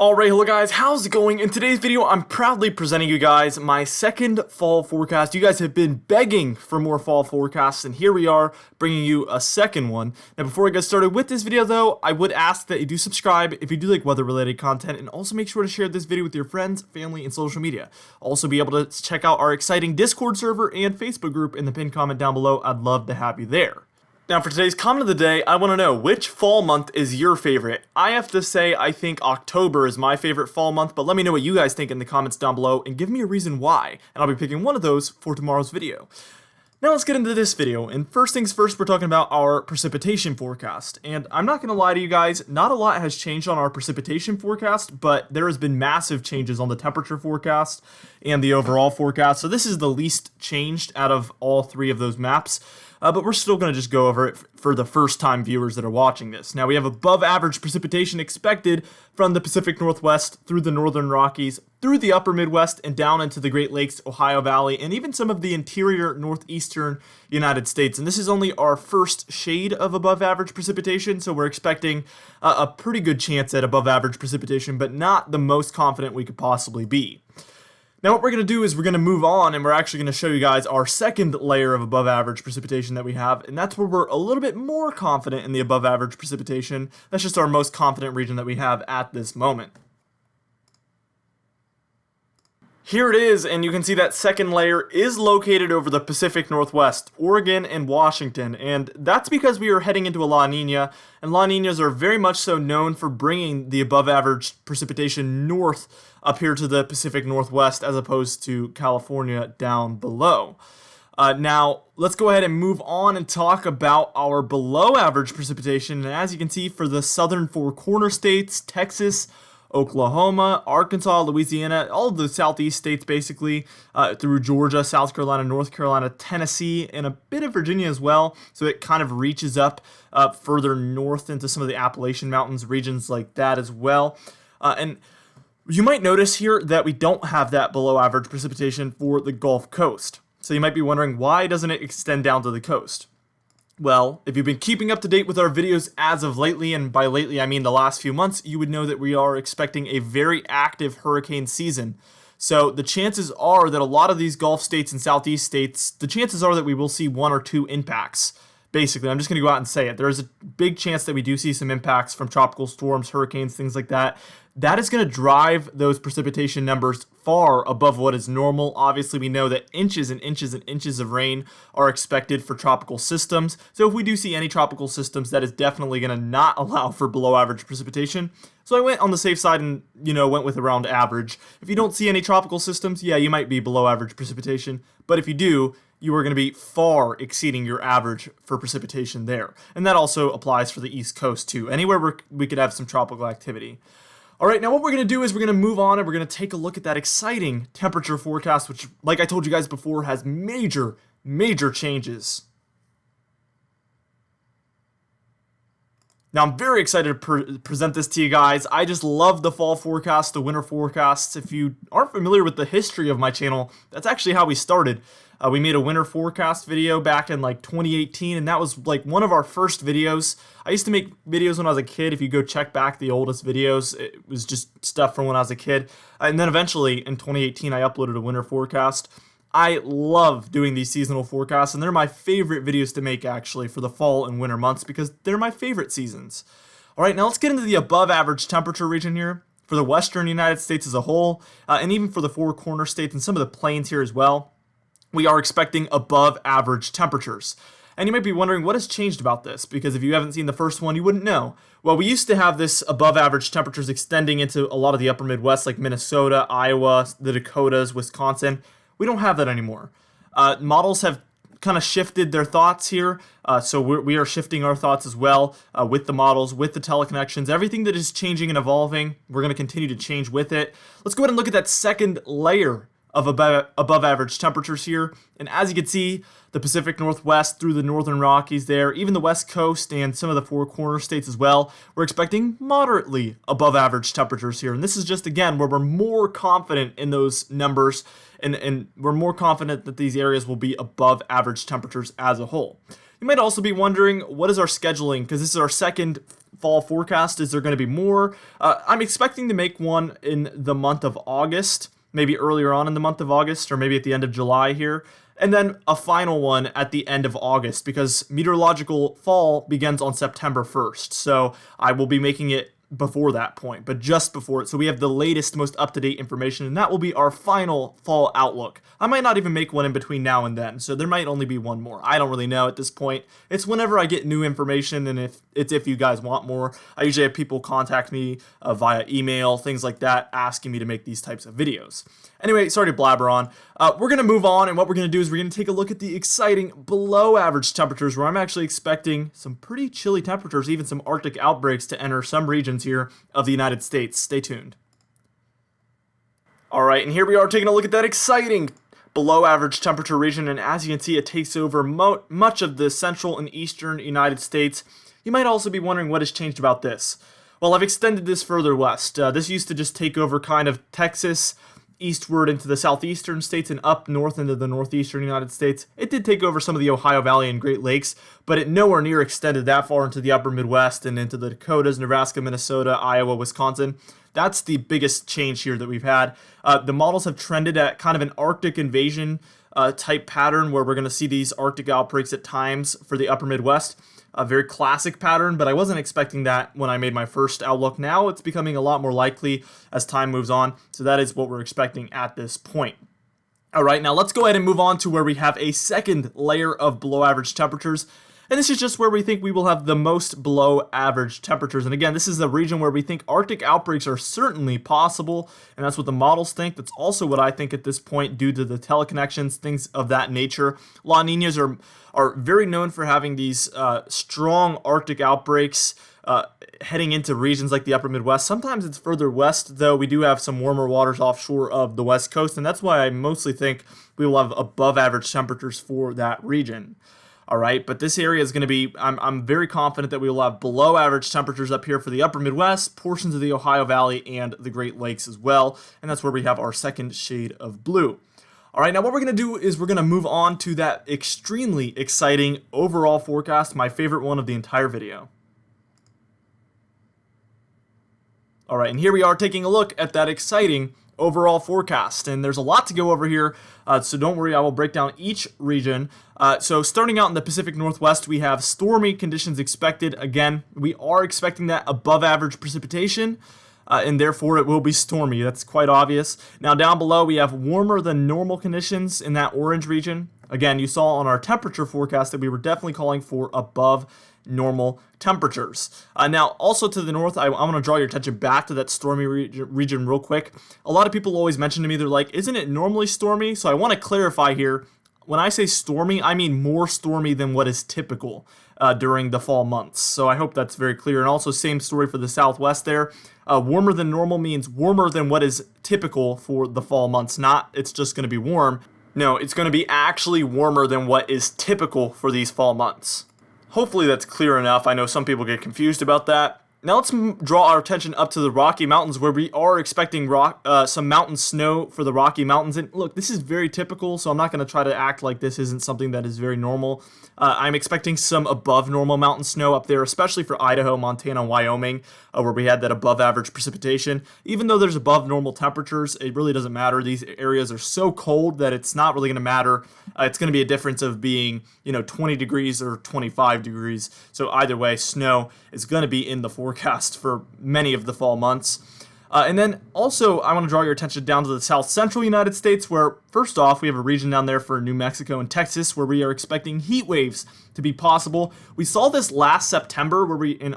Alright, hello guys, how's it going? In today's video, I'm proudly presenting you guys my second fall forecast. You guys have been begging for more fall forecasts, and here we are, bringing you a second one. Now, before I get started with this video, though, I would ask that you do subscribe if you do like weather-related content, and also make sure to share this video with your friends, family, and social media. Also, be able to check out our exciting Discord server and Facebook group in the pinned comment down below. I'd love to have you there. Now for today's comment of the day, I want to know, which fall month is your favorite? I have to say I think October is my favorite fall month, but let me know what you guys think in the comments down below and give me a reason why, and I'll be picking one of those for tomorrow's video. Now let's get into this video, and first things first, we're talking about our precipitation forecast. And I'm not going to lie to you guys, not a lot has changed on our precipitation forecast, but there has been massive changes on the temperature forecast and the overall forecast, so this is the least changed out of all three of those maps. But we're still going to just go over it for the first-time viewers that are watching this. Now, we have above-average precipitation expected from the Pacific Northwest through the Northern Rockies, through the Upper Midwest, and down into the Great Lakes, Ohio Valley, and even some of the interior northeastern United States. And this is only our first shade of above-average precipitation, so we're expecting a pretty good chance at above-average precipitation, but not the most confident we could possibly be. Now what we're going to do is we're going to move on, and we're actually going to show you guys our second layer of above average precipitation that we have, and that's where we're a little bit more confident in the above average precipitation. That's just our most confident region that we have at this moment. Here it is, and you can see that second layer is located over the Pacific Northwest, Oregon and Washington, and that's because we are heading into a La Nina, and La Ninas are very much so known for bringing the above average precipitation north up here to the Pacific Northwest as opposed to California down below. Now, let's go ahead and move on and talk about our below average precipitation, and as you can see, for the southern four corner states, Texas, Oklahoma, Arkansas, Louisiana, all of the southeast states basically, through Georgia, South Carolina, North Carolina, Tennessee, and a bit of Virginia as well. So it kind of reaches up further north into some of the Appalachian Mountains, regions like that as well. And you might notice here that we don't have that below average precipitation for the Gulf Coast. So you might be wondering, why doesn't it extend down to the coast? Well, if you've been keeping up to date with our videos as of lately, and by lately I mean the last few months, you would know that we are expecting a very active hurricane season. So the chances are that a lot of these Gulf states and Southeast states, the chances are that we will see one or two impacts. Basically, I'm just going to go out and say it. There is a big chance that we do see some impacts from tropical storms, hurricanes, things like that. That is going to drive those precipitation numbers far above what is normal. Obviously, we know that inches and inches and inches of rain are expected for tropical systems. So if we do see any tropical systems, that is definitely going to not allow for below average precipitation. So I went on the safe side and, went with around average. If you don't see any tropical systems, yeah, you might be below average precipitation. But if you do, you are going to be far exceeding your average for precipitation there. And that also applies for the East Coast too, anywhere where we could have some tropical activity. All right, now what we're going to do is we're going to move on and we're going to take a look at that exciting temperature forecast, which, like I told you guys before, has major, major changes. Now, I'm very excited to present this to you guys. I just love the fall forecast, the winter forecasts. If you aren't familiar with the history of my channel, that's actually how we started. We made a winter forecast video back in like 2018, and that was like one of our first videos. I used to make videos when I was a kid. If you go check back the oldest videos, it was just stuff from when I was a kid. And then eventually in 2018, I uploaded a winter forecast. I love doing these seasonal forecasts, and they're my favorite videos to make actually for the fall and winter months because they're my favorite seasons. All right, now let's get into the above average temperature region here for the western United States as a whole, and even for the four corner states and some of the plains here as well. We are expecting above average temperatures. And you might be wondering what has changed about this, because if you haven't seen the first one, you wouldn't know. Well, we used to have this above average temperatures extending into a lot of the upper Midwest, like Minnesota, Iowa, the Dakotas, Wisconsin. We don't have that anymore. Models have kind of shifted their thoughts here, so we are shifting our thoughts as well with the models, with the teleconnections. Everything that is changing and evolving, we're going to continue to change with it. Let's go ahead and look at that second layer of above average temperatures here, and as you can see, the Pacific Northwest through the Northern Rockies there, even the West Coast and some of the four corner states as well, we're expecting moderately above average temperatures here, and this is just again where we're more confident in those numbers, and we're more confident that these areas will be above average temperatures as a whole. You might also be wondering, what is our scheduling, because this is our second fall forecast. Is there going to be more? I'm expecting to make one in the month of August, maybe earlier on in the month of August, or maybe at the end of July here. And then a final one at the end of August, because meteorological fall begins on September 1st. So I will be making it before that point, but just before it. So we have the latest, most up-to-date information, and that will be our final fall outlook. I might not even make one in between now and then, so there might only be one more. I don't really know at this point. It's whenever I get new information, and if you guys want more. I usually have people contact me via email, things like that, asking me to make these types of videos. Anyway, sorry to blabber on. We're going to move on, and what we're going to do is we're going to take a look at the exciting below average temperatures, where I'm actually expecting some pretty chilly temperatures, even some Arctic outbreaks to enter some regions here of the United States. Stay tuned. Alright, and here we are taking a look at that exciting below average temperature region, and as you can see, it takes over much of the central and eastern United States. You might also be wondering what has changed about this. Well, I've extended this further west. This used to just take over kind of Texas, eastward into the southeastern states and up north into the northeastern United States. It did take over some of the Ohio Valley and Great Lakes, but it nowhere near extended that far into the upper Midwest and into the Dakotas, Nebraska, Minnesota, Iowa, Wisconsin. That's the biggest change here that we've had. The models have trended at kind of an Arctic invasion type pattern, where we're going to see these Arctic outbreaks at times for the upper Midwest. A very classic pattern, but I wasn't expecting that when I made my first outlook. Now it's becoming a lot more likely as time moves on, so that is what we're expecting at this point. Alright, now let's go ahead and move on to where we have a second layer of below average temperatures. And this is just where we think we will have the most below average temperatures. And again, this is the region where we think Arctic outbreaks are certainly possible, and that's what the models think. That's also what I think at this point, due to the teleconnections, things of that nature. La Niñas are very known for having these strong Arctic outbreaks heading into regions like the upper Midwest. Sometimes it's further west, though we do have some warmer waters offshore of the West Coast, and that's why I mostly think we will have above average temperatures for that region. All right, but this area is going to be, I'm very confident that we will have below average temperatures up here for the upper Midwest, portions of the Ohio Valley, and the Great Lakes as well. And that's where we have our second shade of blue. All right, now what we're going to do is we're going to move on to that extremely exciting overall forecast, my favorite one of the entire video. All right, and here we are taking a look at that exciting overall forecast, and there's a lot to go over here, so don't worry, I will break down each region. So starting out in the Pacific Northwest, we have stormy conditions expected. Again, we are expecting that above average precipitation, and therefore it will be stormy. That's quite obvious. Now down below, we have warmer than normal conditions in that orange region. Again, you saw on our temperature forecast that we were definitely calling for above normal temperatures. Now, also to the north, I want to draw your attention back to that stormy region real quick. A lot of people always mention to me, they're like, isn't it normally stormy? So I want to clarify here. When I say stormy, I mean more stormy than what is typical during the fall months. So I hope that's very clear. And also, same story for the southwest there. Warmer than normal means warmer than what is typical for the fall months. Not it's just going to be warm. No, it's going to be actually warmer than what is typical for these fall months. Hopefully that's clear enough. I know some people get confused about that. Now let's draw our attention up to the Rocky Mountains, where we are expecting some mountain snow for the Rocky Mountains. And look, this is very typical, so I'm not going to try to act like this isn't something that is very normal. I'm expecting some above normal mountain snow up there, especially for Idaho, Montana, and Wyoming, where we had that above average precipitation. Even though there's above normal temperatures, it really doesn't matter. These areas are so cold that it's not really going to matter. It's going to be a difference of being, 20 degrees or 25 degrees. So either way, snow is going to be in the forecast for many of the fall months. And then also, I want to draw your attention down to the south central United States, where first off, we have a region down there for New Mexico and Texas, where we are expecting heat waves to be possible. We saw this last September, where in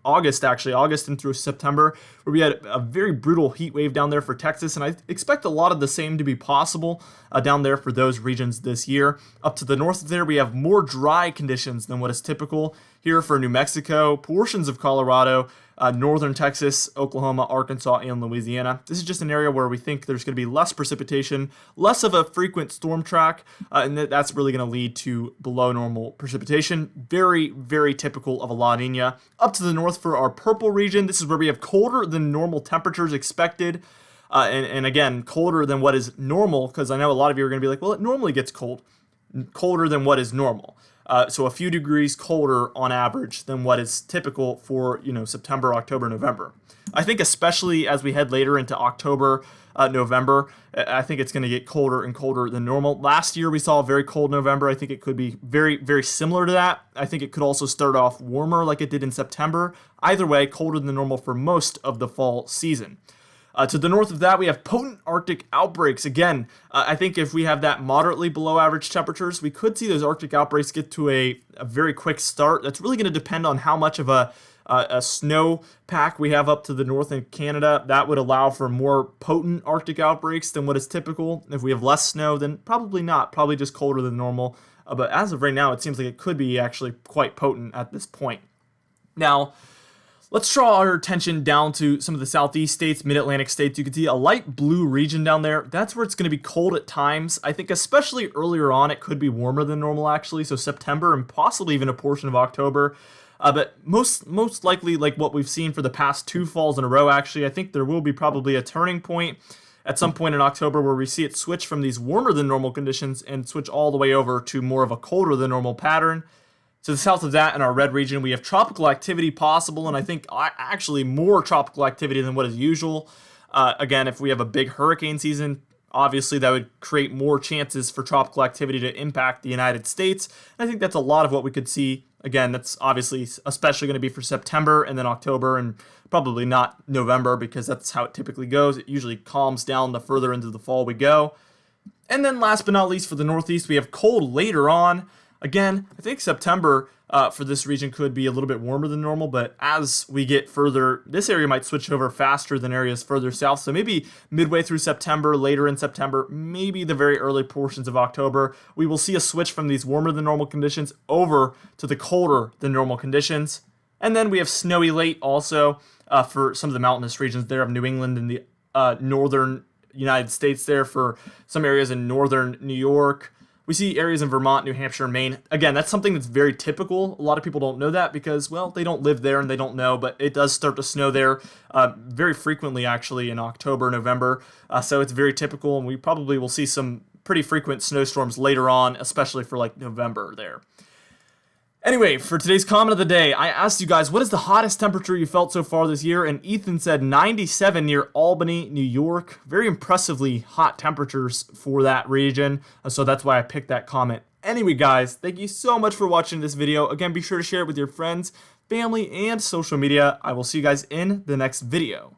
August and through September, where we had a very brutal heat wave down there for Texas, and I expect a lot of the same to be possible down there for those regions this year. Up to the north of there, we have more dry conditions than what is typical here for New Mexico, portions of Colorado, northern Texas, Oklahoma, Arkansas, and Louisiana. This is just an area where we think there's going to be less precipitation, less of a frequent storm track, and that's really going to lead to below normal precipitation. Very, very typical of a La Nina. Up to the north for our purple region, this is where we have colder than normal temperatures expected. And again, colder than what is normal, because I know a lot of you are going to be like, well, it normally gets colder than what is normal. So a few degrees colder on average than what is typical for September, October, November. I think especially as we head later into October, November, I think it's going to get colder and colder than normal. Last year we saw a very cold November. I think it could be very, very similar to that. I think it could also start off warmer like it did in September. Either way, colder than normal for most of the fall season. To the north of that, we have potent Arctic outbreaks. Again, I think if we have that moderately below average temperatures, we could see those Arctic outbreaks get to a very quick start. That's really going to depend on how much of a snow pack we have up to the north in Canada. That would allow for more potent Arctic outbreaks than what is typical. If we have less snow, then probably not, probably just colder than normal. But as of right now, it seems like it could be actually quite potent at this point. Now, let's draw our attention down to some of the southeast states, mid-Atlantic states. You can see a light blue region down there. That's where it's going to be cold at times. I think especially earlier on, it could be warmer than normal actually. So September and possibly even a portion of October. But most likely, like what we've seen for the past 2 falls in a row, actually, I think there will be probably a turning point at some point in October where we see it switch from these warmer than normal conditions and switch all the way over to more of a colder than normal pattern. To the south of that, in our red region, we have tropical activity possible, and I think actually more tropical activity than what is usual. Again, if we have a big hurricane season, obviously that would create more chances for tropical activity to impact the United States. And I think that's a lot of what we could see. Again, that's obviously especially going to be for September and then October and probably not November because that's how it typically goes. It usually calms down the further into the fall we go. And then last but not least for the Northeast, we have cold later on. Again, I think September for this region could be a little bit warmer than normal, but as we get further, this area might switch over faster than areas further south. So maybe midway through September, later in September, maybe the very early portions of October, we will see a switch from these warmer than normal conditions over to the colder than normal conditions. And then we have snowy late also for some of the mountainous regions there of New England and the northern United States there for some areas in northern New York. We see areas in Vermont, New Hampshire, and Maine. Again, that's something that's very typical. A lot of people don't know that because, well, they don't live there and they don't know, but it does start to snow there very frequently, actually, in October, November. So it's very typical, and we probably will see some pretty frequent snowstorms later on, especially for like November there. Anyway, for today's comment of the day, I asked you guys, what is the hottest temperature you felt so far this year? And Ethan said 97 near Albany, New York. Very impressively hot temperatures for that region. So that's why I picked that comment. Anyway, guys, thank you so much for watching this video. Again, be sure to share it with your friends, family, and social media. I will see you guys in the next video.